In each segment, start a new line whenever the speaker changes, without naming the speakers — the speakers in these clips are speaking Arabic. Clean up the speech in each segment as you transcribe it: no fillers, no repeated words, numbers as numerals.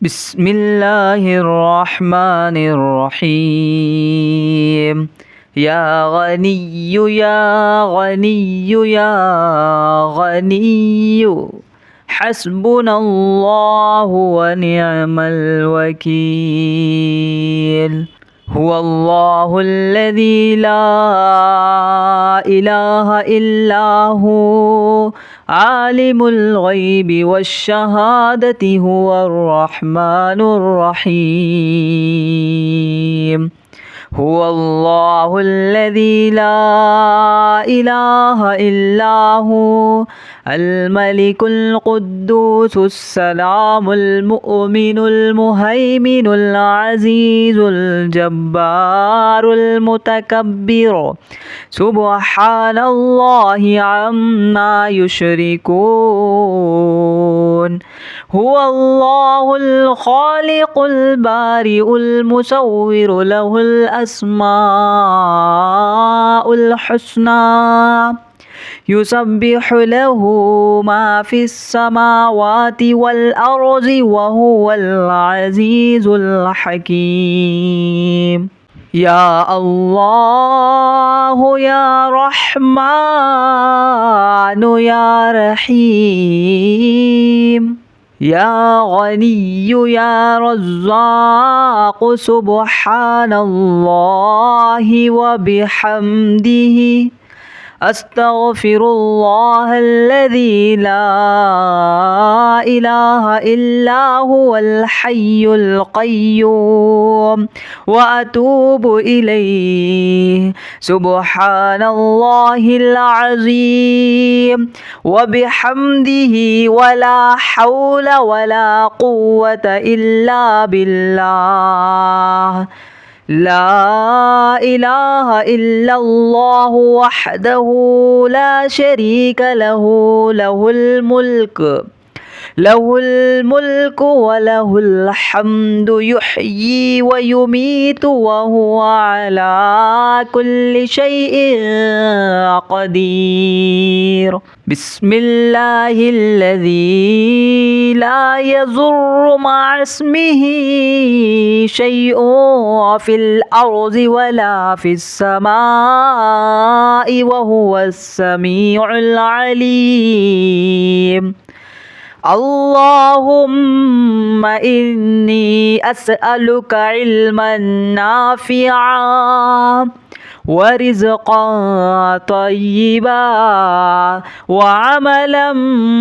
بسم الله الرحمن الرحيم. يا غني يا غني يا غني حسبنا الله ونعم الوكيل. هو الله الذي لا إله إلا هو عالم الغيب والشهادة هو الرحمن الرحيم. هو الله الذي لا إله إلا هو الملك القدوس السلام المؤمن المهيمن العزيز الجبار المتكبر سبحان الله عما يشركون. هو الله الخالق البارئ المصور له الأسماء الحسنى يسبح له ما في السماوات والأرض وهو العزيز الحكيم. يا الله يا رحمن يا رحيم. يا غني يا رزاق سبحان الله وبحمده أستغفر الله الذي لا إله إلا هو الحي القيوم وأتوب إليه. سبحان الله العظيم وبحمده ولا حول ولا قوة إلا بالله. لا إله إلا الله وحده لا شريك له له الملك وله الحمد يحيي ويميت وهو على كل شيء قدير. بسم الله الذي لا يضر مع اسمه شيء في الأرض ولا في السماء وهو السميع العليم. اللهم إني أسألك علما نافعا ورزقا طيبا وعملا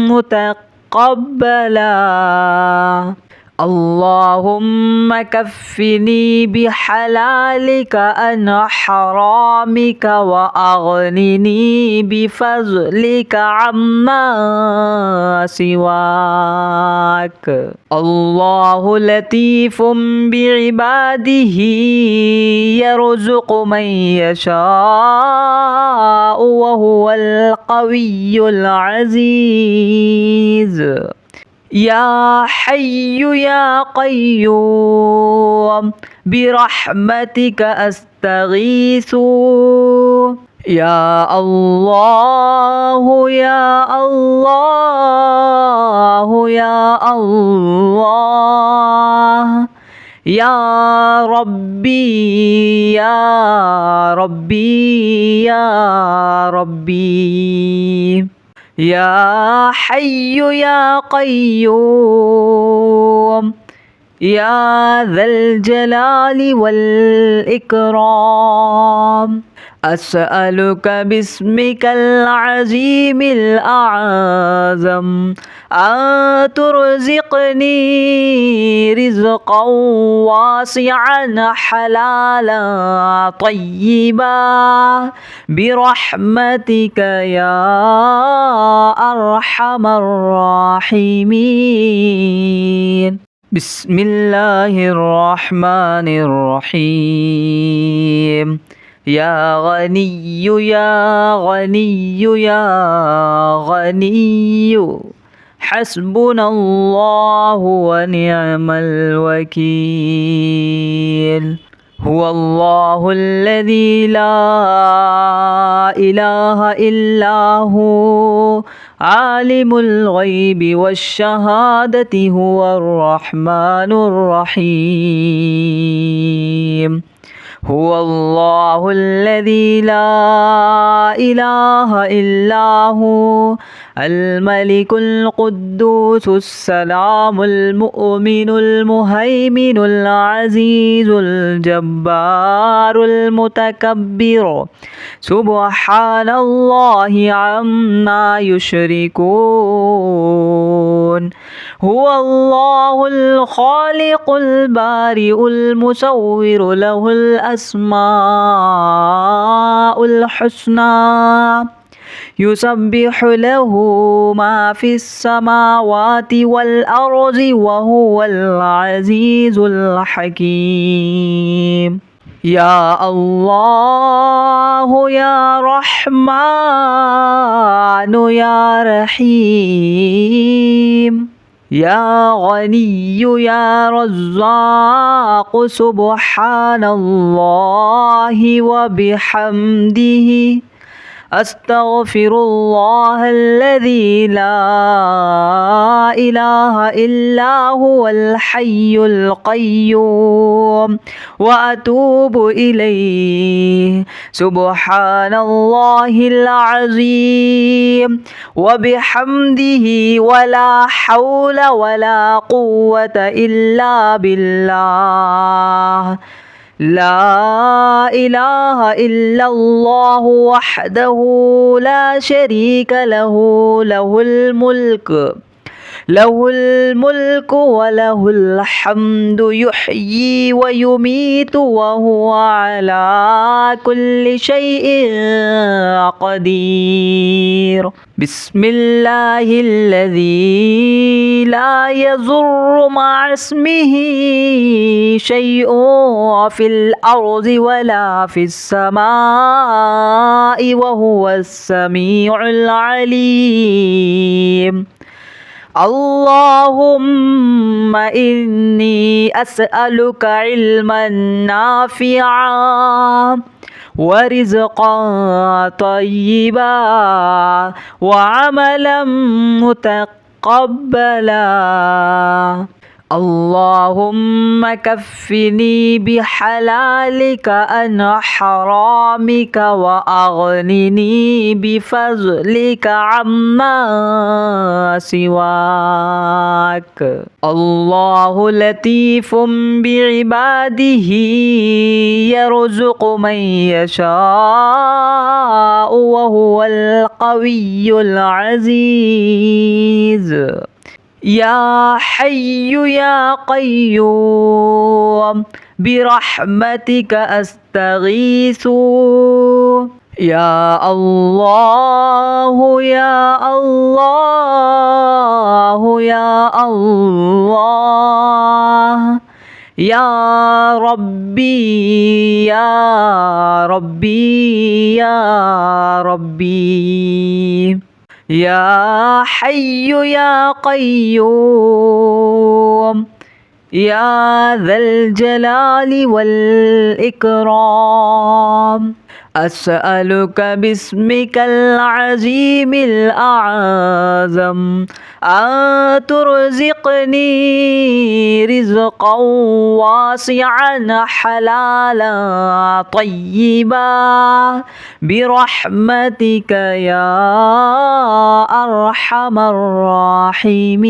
متقبلا. اللهم كفني بحلالك عن حرامك وأغنني بفضلك عما سواك. الله لطيف بعباده يرزق من يشاء وهو القوي العزيز. يا حي يا قيوم برحمتك أستغيث. يا الله يا الله يا الله يا ربي يا ربي يا ربي. يا حي يا قيوم يا ذا الجلال والإكرام أسألك باسمك العظيم الأعظم أن ترزقني رزقا واسعا حلالا طيبا برحمتك يا أرحم الراحمين. بسم الله الرحمن الرحيم. يا غني يا غني يا غني حسبنا الله ونعم الوكيل. هو الله الذي لا إله إلا هو عالم الغيب والشهادة هو الرحمن الرحيم هو الله الذي لا إله إلا هو الملك القدوس السلام المؤمن المهيمن العزيز الجبار المتكبر سبحان الله عما يشركون هو الله الخالق البارئ المصور له الأسماء الحسنى يسبح له ما في السماوات والأرض وهو العزيز الحكيم يا الله يا رحمن يا رحيم يا غني يا رزاق سبحان الله وبحمده أستغفر الله الذي لا إله إلا هو الحي القيوم وأتوب إليه سبحان الله العظيم وبحمده ولا حول ولا قوة إلا بالله لا إله إلا الله وحده لا شريك له له الملك وله الحمد يحيي ويميت وهو على كل شيء قدير بسم الله الذي لا يضر مع اسمه شيء في الأرض ولا في السماء وهو السميع العليم اللهم إني أسألك علما نافعا ورزقا طيبا وعملا متقبلا اللهم كفني بحلالك عن حرامك وأغنني بفضلك عما سواك الله لطيف بعباده يرزق من يشاء وهو القوي العزيز يا حي يا قيوم برحمتك أستغيث يا الله يا الله يا الله يا ربي يا ربي يا ربي يا حي يا قيوم يا ذا الجلال والإكرام أسألك باسمك العظيم الأعظم أن ترزقني رزقا واسعا حلالا طيبا برحمتك يا أرحم الراحمين